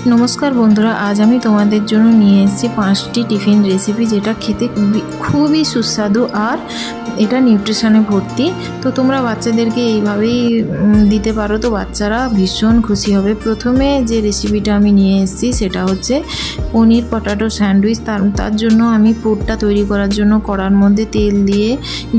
नमस्कार बंधुरा आज आमी तोमादेर जोन्नो निये एसेछि 5टी टिफिन रेसिपि जेटा खेते खूबई सुस्वादु और এটা নিউট্রিশনে ভর্তি। তো তোমরা বাচ্চাদেরকে এইভাবেই দিতে পারো, তো বাচ্চারা ভীষণ খুশি হবে। প্রথমে যে রেসিপিটা আমি নিয়ে এসেছি সেটা হচ্ছে পনির পটাটো স্যান্ডউইচ। তার জন্য আমি পুরটা তৈরি করার জন্য কড়ার মধ্যে তেল দিয়ে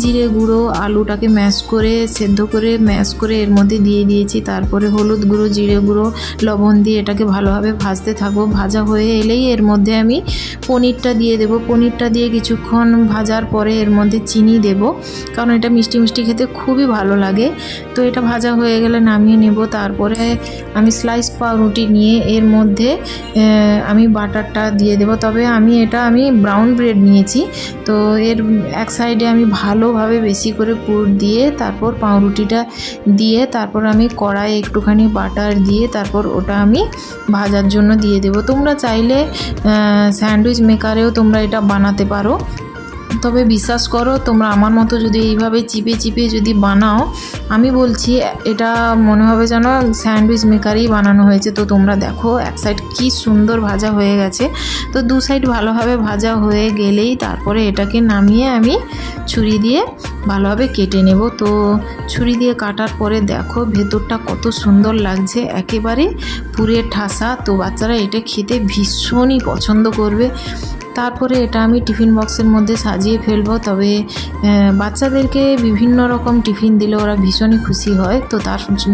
জিরে গুঁড়ো আলুটাকে ম্যাশ করে সেদ্ধ করে ম্যাশ করে এর মধ্যে দিয়ে দিয়েছি। তারপরে হলুদ গুঁড়ো জিরে গুঁড়ো লবণ দিয়ে এটাকে ভালোভাবে ভাজতে থাকবো। ভাজা হয়ে এলেই এর মধ্যে আমি পনিরটা দিয়ে দেবো। পনিরটা দিয়ে কিছুক্ষণ ভাজার পরে এর মধ্যে চিনি দেব, কারণ এটা মিষ্টি মিষ্টি খেতে খুবই ভালো লাগে। তো এটা ভাজা হয়ে গেলে নামিয়ে নেব। তারপরে আমি স্লাইস পাউরুটি নিয়ে এর মধ্যে আমি বাটারটা দিয়ে দেব। তবে আমি ব্রাউন ব্রেড নিয়েছি, তো এর এক সাইডে আমি ভালোভাবে বেশি করে পুর দিয়ে তারপর পাউরুটিটা দিয়ে তারপর আমি কড়াইয়ে একটুখানি বাটার দিয়ে তারপর ওটা আমি ভাজার জন্য দিয়ে দেব। তোমরা চাইলে স্যান্ডউইচ মেকারেও তোমরা এটা বানাতে পারো, তবে বিশ্বাস করো তোমরা আমার মতো যদি এইভাবে চিপে চিপে যদি বানাও, আমি বলছি এটা মনে হবে যেন স্যান্ডউইচ মেকারেই বানানো হয়েছে। তো তোমরা দেখো এক সাইড কি সুন্দর ভাজা হয়ে গেছে। তো দু সাইড ভালোভাবে ভাজা হয়ে গেলেই তারপরে এটাকে নামিয়ে আমি ছুরি দিয়ে ভালোভাবে কেটে নেব। তো ছুরি দিয়ে কাটার পরে দেখো ভেতরটা কত সুন্দর লাগছে, একেবারে পুরে ঠাসা। তো বাচ্চারা এটা খেতে ভীষণই পছন্দ করবে। তারপরে এটা আমি টিফিন বক্সের মধ্যে সাজিয়ে ফেলবো। তবে বাচ্চাদেরকে বিভিন্ন রকম টিফিন দিলে ওরা ভীষণই খুশি হয়। তো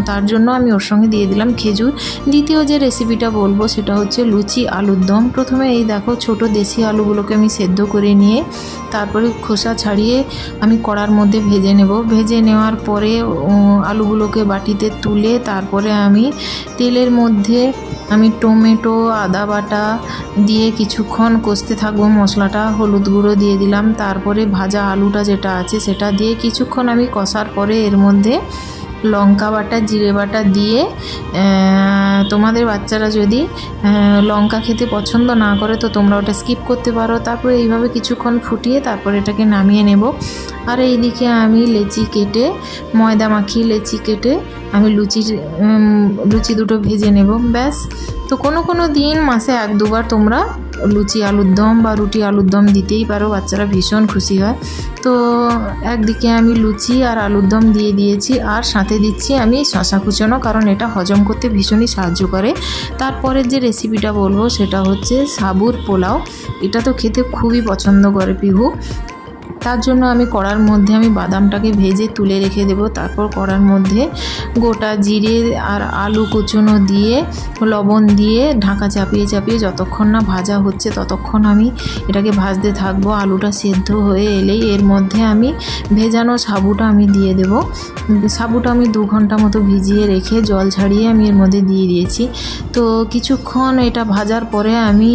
তার জন্য আমি ওর সঙ্গে দিয়ে দিলাম খেজুর। দ্বিতীয় যে রেসিপিটা বলবো সেটা হচ্ছে লুচি আলুর দম। প্রথমে এই দেখো ছোট দেশি আলুগুলোকে আমি সেদ্ধ করে নিয়ে তারপরে খোসা ছাড়িয়ে আমি কড়ার মধ্যে ভেজে নেব। ভেজে নেওয়ার পরে আলুগুলোকে বাটিতে তুলে তারপরে আমি তেলের মধ্যে আমি টমেটো আদা বাটা দিয়ে কিছুক্ষণ কষতে থাকবো। মশলাটা হলুদ গুঁড়ো দিয়ে দিলাম, তারপরে ভাজা আলুটা যেটা আছে সেটা দিয়ে কিছুক্ষণ আমি কষার পরে এর মধ্যে লঙ্কা বাটা জিরে বাটা দিয়ে তোমাদের বাচ্চারা যদি লঙ্কা খেতে পছন্দ না করে তো তোমরা ওটা স্কিপ করতে পারো। তারপরে এইভাবে কিছুক্ষণ ফুটিয়ে তারপর এটাকে নামিয়ে নেব। আর এইদিকে আমি লেচি কেটে ময়দা মাখিয়ে লেচি কেটে আমি লুচি দুটো ভেজে নেব, ব্যাস। তো কোনো দিন মাসে 1-2 বার তোমরা লুচি আলুর দম বা রুটি আলুর দম দিতেই পারো, বাচ্চারা ভীষণ খুশি হয়। তো একদিকে আমি লুচি আর আলুর দম দিয়ে দিয়েছি, আর সাথে দিচ্ছি আমি শসা কুচানো, কারণ এটা হজম করতে ভীষণই সাহায্য করে। তারপরে যে রেসিপিটা বলবো সেটা হচ্ছে সাবুর পোলাও। এটা তো খেতে খুবই পছন্দ করে পিহু। তার জন্য আমি কড়ার মধ্যে আমি বাদামটাকে ভেজে তুলে রেখে দেব। তারপর কড়ার মধ্যে গোটা জিরে আর আলু কুচনো দিয়ে লবণ দিয়ে ঢাকা চাপিয়ে চাপিয়ে যতক্ষণ না ভাজা হচ্ছে ততক্ষণ আমি এটাকে ভাজতে থাকবো। আলুটা সেদ্ধ হয়ে এলেই এর মধ্যে আমি ভেজানো সাবুটা আমি দিয়ে দেব। সাবুটা আমি 2 ঘন্টা মতো ভিজিয়ে রেখে জল ছাড়িয়ে আমি এর মধ্যে দিয়ে দিয়েছি। তো কিছুক্ষণ এটা ভাজার পরে আমি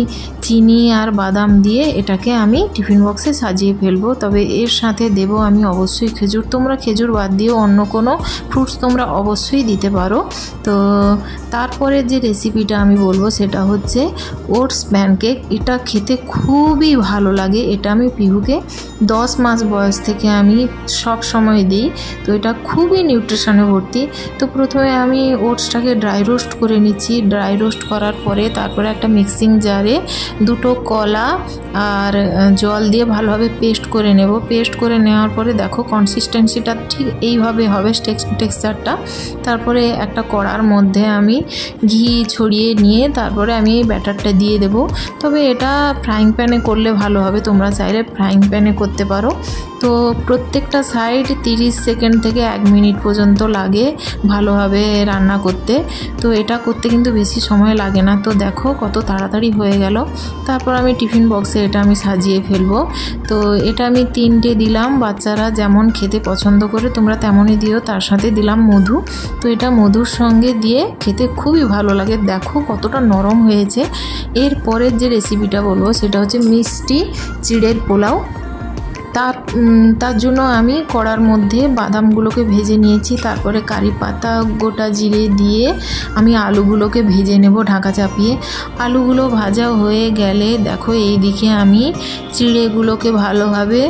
চিনি আর বাদাম দিয়ে এটাকে আমি টিফিন বক্সে সাজিয়ে ফেলবো। তবে এর সাথে দেব আমি অবশ্যই খেজুর। তোমরা খেজুর বাদ দিয়েও অন্য কোনো ফ্রুটস তোমরা অবশ্যই দিতে পারো। তো তারপরে যে রেসিপিটা আমি বলবো সেটা হচ্ছে ওটস প্যানকেক। এটা খেতে খুবই ভালো লাগে। এটা আমি পিহুকে 10 মাস বয়স থেকে আমি সব সময় দিই। তো এটা খুবই নিউট্রিশনে ভর্তি। তো প্রথমে আমি ওটসটাকে ড্রাই রোস্ট করে নিচ্ছি। ড্রাই রোস্ট করার পরে তারপরে একটা মিক্সিং জারে 2টো কলা আর জল দিয়ে ভালোভাবে পেস্ট করে নেব। পেস্ট করে নেওয়ার পরে দেখো কনসিস্টেন্সিটা ঠিক এইভাবে হবে টেক্সচারটা। তারপরে একটা কড়ার মধ্যে আমি ঘি ছড়িয়ে নিয়ে তারপরে আমি এই ব্যাটারটা দিয়ে দেব। তবে এটা ফ্রাইং প্যানে করলে ভালো হবে, তোমরা চাইলে ফ্রাইং প্যানে করতে পারো। তো প্রত্যেকটা সাইড 30 সেকেন্ড থেকে 1 মিনিট পর্যন্ত লাগে ভালোভাবে রান্না করতে। তো এটা করতে কিন্তু বেশি সময় লাগে না। তো দেখো কত তাড়াতাড়ি হয়ে গেল। তারপর আমি টিফিন বক্সে এটা আমি সাজিয়ে ফেলবো। তো এটা আমি 3টে দিলাম, বাচ্চারা যেমন খেতে পছন্দ করে তোমরা তেমনই দিও। তার সাথে দিলাম মধু। তো এটা মধুর সঙ্গে দিয়ে খেতে খুবই ভালো লাগে। দেখো কতটা নরম হয়েছে। এর পরের যে রেসিপিটা বলবো সেটা হচ্ছে মিষ্টি চিড়ের পোলাও। তার জন্য আমি কড়ার মধ্যে বাদামগুলোকে ভেজে নিয়েছি। তারপরে কারি পাতা, গোটা জিরে দিয়ে আমি আলুগুলোকে ভেজে নেব ঢাকা চাপিয়ে। আলুগুলো ভাজা হয়ে গেলে দেখো এইদিকে আমি চিড়েগুলোকে ভালোভাবে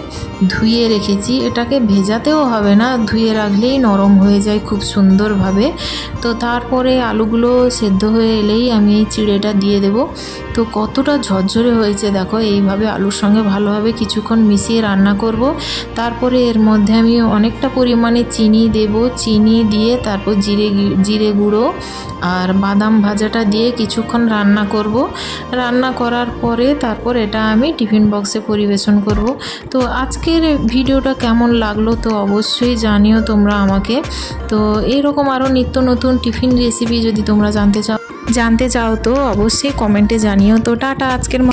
ধুয়ে রেখেছি। এটাকে ভেজাতেও হবে না, ধুয়ে রাখলেই নরম হয়ে যায় খুব সুন্দরভাবে। তো তারপরে আলুগুলো সেদ্ধ হয়ে এলেই আমি এই চিড়েটা দিয়ে দেব। তো কতটা ঝরঝরে হয়েছে দেখো। এইভাবে আলুর সঙ্গে ভালোভাবে কিছুক্ষণ মিশিয়ে রান্না করব। তারপরে এর মধ্যে আমি অনেকটা পরিমাণে চিনি দেব। চিনি দিয়ে তারপর জিরে গুঁড়ো আর বাদাম ভাজাটা দিয়ে কিছুক্ষণ রান্না করব। রান্না করার পরে তারপর এটা আমি টিফিন বক্সে পরিবেশন করব। তো আজকের ভিডিওটা কেমন লাগলো তো অবশ্যই জানিও তোমরা আমাকে। তো এইরকম আরও নিত্য নতুন টিফিন রেসিপি যদি তোমরা জানতে চাও তো অবশ্যই কমেন্টে জানিও। তো টাটা আজকের